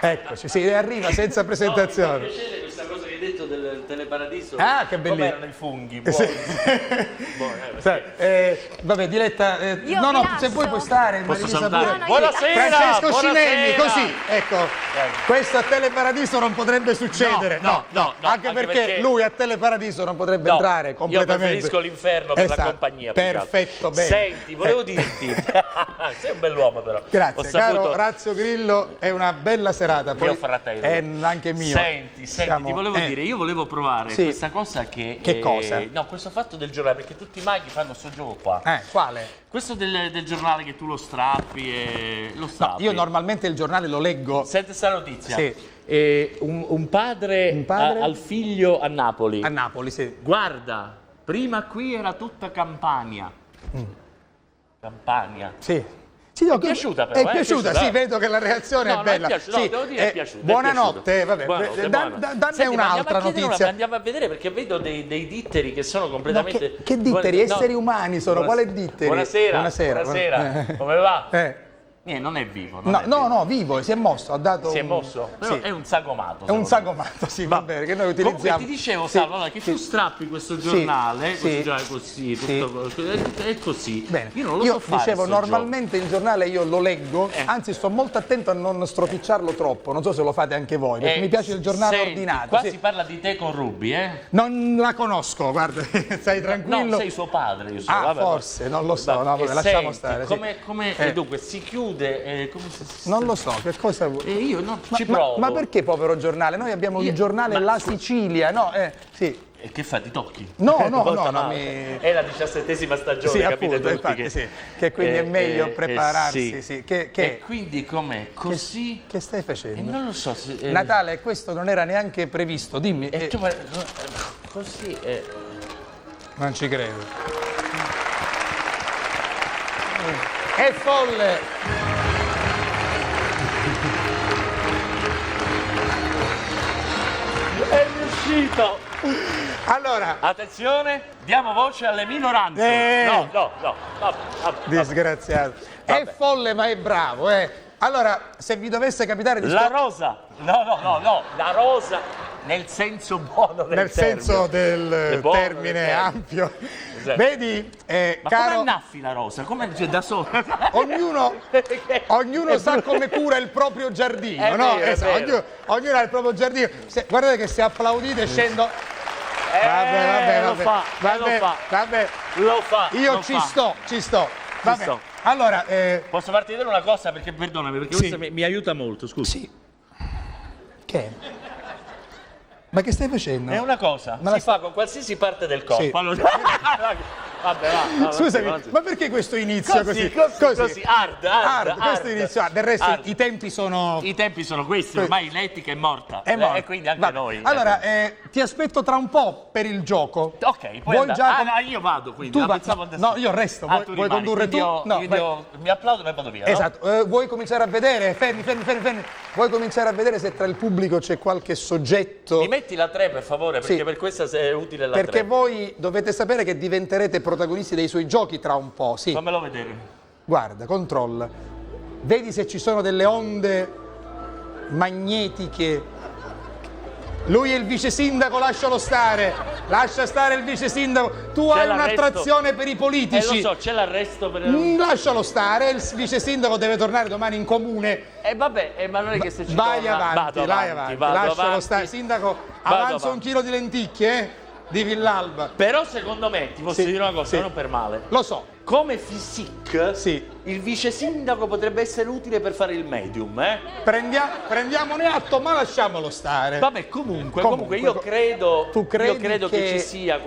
Eccoci, sì, arriva senza presentazione. Mi fa piacere questa cosa che hai detto del teleparadiso. Ah, che bellissimo. Come erano i funghi? Buoni. Vabbè, Diletta, Io vi se vuoi puoi stare. Posso Marisa salutare? pure. No, Buonasera! Francesco buonasera. Cinelli, così, ecco. Questo a Teleparadiso non potrebbe succedere. No, anche perché lui a Teleparadiso non potrebbe entrare completamente. Io preferisco l'inferno per Esatto, la compagnia. più che altro. perfetto, bene. Senti, volevo dirti, sei un bell'uomo però. Grazie, Ho saputo... caro Razio Grillo, è una bella serata. Poi Mio fratello. è anche mio. Senti, ti volevo dire, io volevo provare Sì. questa cosa che... Che cosa? No, questo fatto del giornale, perché tutti i maghi fanno questo gioco qua. Quale? Questo del giornale che tu lo strappi e lo No, strappi. io normalmente il giornale lo leggo. Senti questa notizia. Sì. Un padre, al figlio a Napoli. A Napoli, sì. Guarda, prima qui era tutta Campania. Campania. Sì. Sì, no, È piaciuta però, è piaciuta, sì, vedo che la reazione No, è bella. no, è piaciuta, Sì, no, devo dire è piaciuta. Buonanotte, vabbè, Buonanotte, danne Senti, ma un'altra andiamo a chiedere notizia. andiamo a vedere perché vedo dei ditteri che sono No, completamente... che ditteri? No. Esseri umani sono, quale ditteri? Buonasera. Buonasera. Come va? Eh. Non è vivo. No, vivo, si è mosso, ha dato Si è un- mosso? Però sì. è un sagomato. È un secondo me. sagomato, sì, va bene, che noi utilizziamo. Comunque ti dicevo, Sì, Salvo, allora, che sì. tu strappi questo giornale, Sì, questo giornale così, sì. tutto, è così. Bene, Io non lo so fare. dicevo, sto normalmente il giornale io lo leggo, anzi sto molto attento a non stropicciarlo troppo, non so se lo fate anche voi, perché gioco. mi piace il giornale Senti, ordinato. Qua sì. si parla di te con Ruby, eh? Non la conosco, guarda, stai tranquillo. No, sei suo padre, io so. Ah, vabbè, forse, non lo so, vabbè. no, vabbè, E lasciamo senti, stare. sì. Come dunque, si chiude, come se... Non lo so, che cosa vuoi? E io non ci provo. Ma perché povero giornale? Noi abbiamo il giornale ma- La Sicilia, no? Sì. E che fa? Ti tocchi? No, Volta no, male. È la 17ª stagione, Sì, capite appunto, tutti infatti, sì, che quindi è meglio prepararsi. sì. Sì. Che E quindi com'è? Così? che stai facendo? Non lo so se... Natale, questo non era neanche previsto, dimmi. Così... Non ci credo. È folle! È riuscito! Allora, Attenzione, diamo voce alle minoranze. No. Vabbè. disgraziato. È folle ma è bravo, Allora, se vi dovesse capitare di La rosa. No. La rosa nel senso buono del nel senso del buono termine del termine. ampio. Esatto. Vedi, Ma caro, come annaffi la rosa? Come da solo? ognuno sa come cura il proprio giardino, È no? vero, è Esatto, vero. ognuno ha il proprio giardino. Guardate che se applaudite scendo. Vabbè, lo fa. vabbè. Lo fa. Io lo ci fa. sto. Vabbè. sto. Allora, Posso farti vedere una cosa? Perché perdonami, perché Sì. questa mi aiuta molto, scusa. sì. Che? Ma che stai facendo? È una cosa, Ma si fa con qualsiasi parte del corpo. Sì. Allora... Vabbè, va. Scusami, avanti. ma perché questo inizio così? Così, hard. Questo inizio, del resto hard. i tempi sono... I tempi sono questi, ormai l'etica è morta. È morto. E quindi anche Va. noi. Allora, ti aspetto tra un po' per il gioco. Ok, puoi Vuoi andare. già No, io vado quindi. Tu vai. pensavo No, io resto. Vuoi tu vuoi rimani, condurre tu? quindi No, vai. mi applaudo e vado via. no? Esatto. Vuoi cominciare a vedere? Fermi. Vuoi cominciare a vedere se tra il pubblico c'è qualche soggetto? Mi metti la 3 per favore, perché Sì. per questa è utile la Perché 3. voi dovete sapere che diventerete protagonisti dei suoi giochi tra un po', sì. Fammelo vedere. Guarda, controlla. Vedi se ci sono delle onde magnetiche. Lui è il vice sindaco, lascialo stare. Lascia stare il vice sindaco. Tu C'è hai l'arresto. un'attrazione per i politici. Lo so, c'è l'arresto per... Lascialo stare, il vice sindaco deve tornare domani in comune. vabbè, ma non è che se ci Vai torna... avanti, lascialo avanti. stare. Sindaco, Vado avanza un avanti. chilo di lenticchie, di Villalba. Però secondo me, ti posso Sì, dire una cosa, sì. non per male. Lo so, Come physique, sì. il vice sindaco potrebbe essere utile per fare il medium, eh? Prendiamone atto, ma lasciamolo stare. Vabbè, comunque io credo, Tu credi io credo che che ci sia...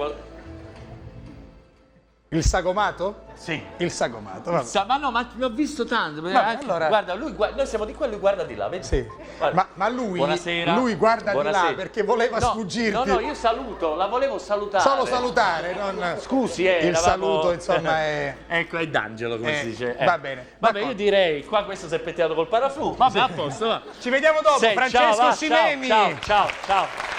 Il sagomato? Sì. Il sagomato, vabbè. Ma no, ma ne ho visto tanto. allora- Guarda, noi siamo di qua e lui guarda di là, vedi? Sì. Guarda. Ma lui, Buonasera. lui guarda Buonasera. di là perché voleva No, sfuggirti. No, io saluto, la volevo salutare. Solo salutare, non... Scusi, Il eravamo- saluto, insomma, è... Ecco, è d'angelo, come si dice. va bene, Vabbè, d'accordo. io direi, qua questo si è petteato col paraflu. Vabbè, a posto, va. Ci vediamo dopo, Sì, Francesco ciao, va, Cinemi. ciao.